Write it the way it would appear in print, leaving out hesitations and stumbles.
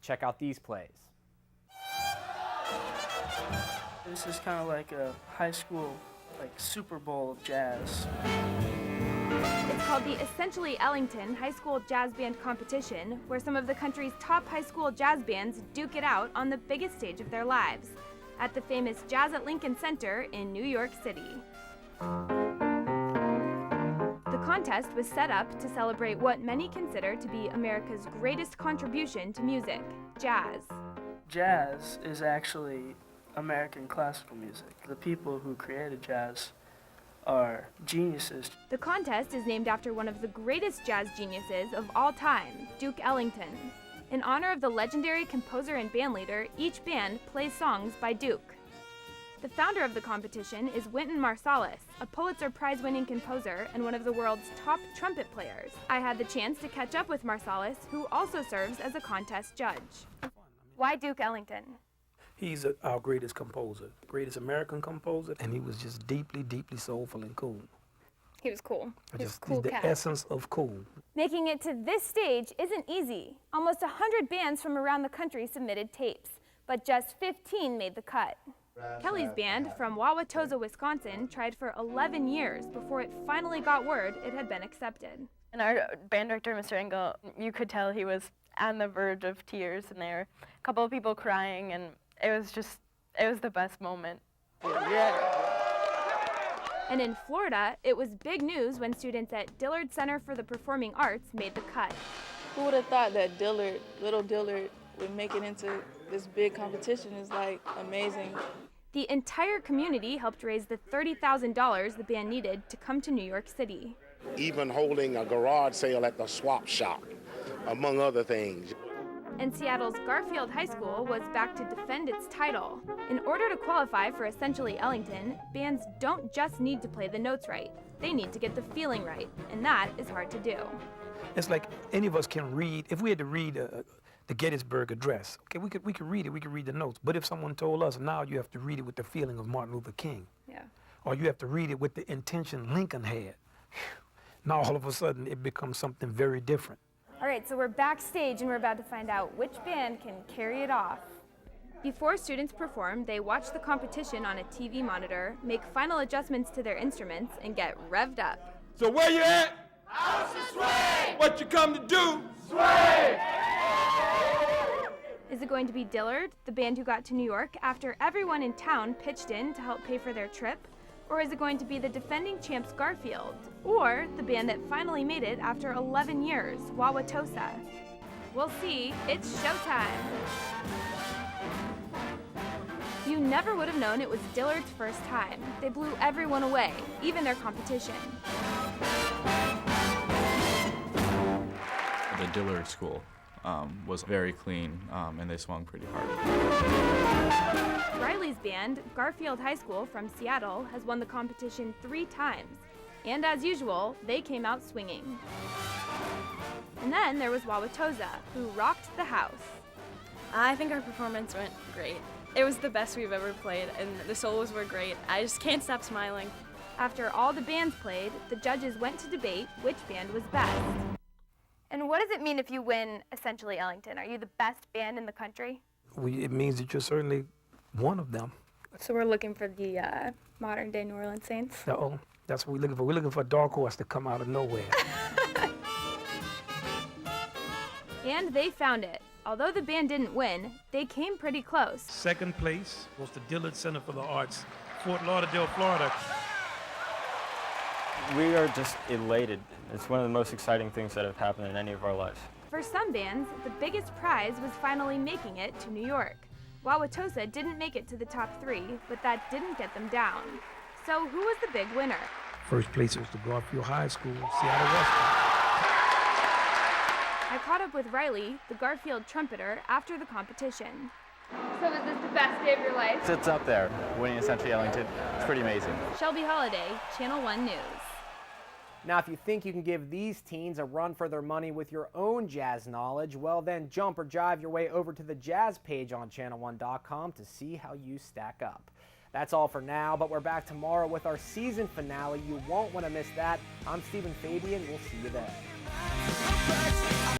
Check out these plays. This is kind of like a high school, Super Bowl of jazz. It's called the Essentially Ellington High School Jazz Band Competition, where some of the country's top high school jazz bands duke it out on the biggest stage of their lives, at the famous Jazz at Lincoln Center in New York City. The contest was set up to celebrate what many consider to be America's greatest contribution to music, jazz. Jazz is actually American classical music. The people who created jazz are geniuses. The contest is named after one of the greatest jazz geniuses of all time, Duke Ellington. In honor of the legendary composer and bandleader, each band plays songs by Duke. The founder of the competition is Wynton Marsalis, a Pulitzer Prize-winning composer and one of the world's top trumpet players. I had the chance to catch up with Marsalis, who also serves as a contest judge. Why Duke Ellington? He's our greatest composer, greatest American composer, and he was just deeply, deeply soulful and cool. He was cool. He's the essence of cool. Making it to this stage isn't easy. Almost 100 bands from around the country submitted tapes, but just 15 made the cut. Kelly's band from Wauwatosa, Wisconsin, tried for 11 years before it finally got word it had been accepted. And our band director, Mr. Engel, you could tell he was on the verge of tears, and there were a couple of people crying, and it was the best moment. And in Florida, it was big news when students at Dillard Center for the Performing Arts made the cut. Who would have thought that little Dillard, would make it into this big competition? Is amazing. The entire community helped raise the $30,000 the band needed to come to New York City. Even holding a garage sale at the swap shop, among other things. And Seattle's Garfield High School was back to defend its title. In order to qualify for Essentially Ellington, bands don't just need to play the notes right. They need to get the feeling right, and that is hard to do. It's like any of us can read. If we had to read the Gettysburg Address, okay, we could read it, we could read the notes. But if someone told us, now you have to read it with the feeling of Martin Luther King, or you have to read it with the intention Lincoln had, now all of a sudden it becomes something very different. All right, so we're backstage and we're about to find out which band can carry it off. Before students perform, they watch the competition on a TV monitor, make final adjustments to their instruments, and get revved up. So where you at? House to sway! What you come to do? Sway! Is it going to be Dillard, the band who got to New York after everyone in town pitched in to help pay for their trip? Or is it going to be the defending champs Garfield? Or the band that finally made it after 11 years, Wauwatosa? We'll see. It's showtime. You never would have known it was Dillard's first time. They blew everyone away, even their competition. The Dillard School was very clean, and they swung pretty hard. Riley's band, Garfield High School from Seattle, has won the competition 3 times. And as usual, they came out swinging. And then there was Wauwatosa, who rocked the house. I think our performance went great. It was the best we've ever played, and the solos were great. I just can't stop smiling. After all the bands played, the judges went to debate which band was best. And what does it mean if you win Essentially Ellington? Are you the best band in the country? It means that you're certainly one of them. So we're looking for the modern-day New Orleans Saints? Uh-oh, that's what we're looking for. We're looking for a dark horse to come out of nowhere. And they found it. Although the band didn't win, they came pretty close. Second place was the Dillard Center for the Arts, Fort Lauderdale, Florida. We are just elated. It's one of the most exciting things that have happened in any of our lives. For some bands, the biggest prize was finally making it to New York. Wauwatosa didn't make it to the top 3, but that didn't get them down. So who was the big winner? First place was the Garfield High School, Seattle West. I caught up with Riley, the Garfield trumpeter, after the competition. So was this the best day of your life? It's up there, winning Essentially Ellington. It's pretty amazing. Shelby Holiday, Channel 1 News. Now, if you think you can give these teens a run for their money with your own jazz knowledge, well then jump or jive your way over to the jazz page on channel1.com to see how you stack up. That's all for now, but we're back tomorrow with our season finale. You won't want to miss that. I'm Stephen Fabian. We'll see you then.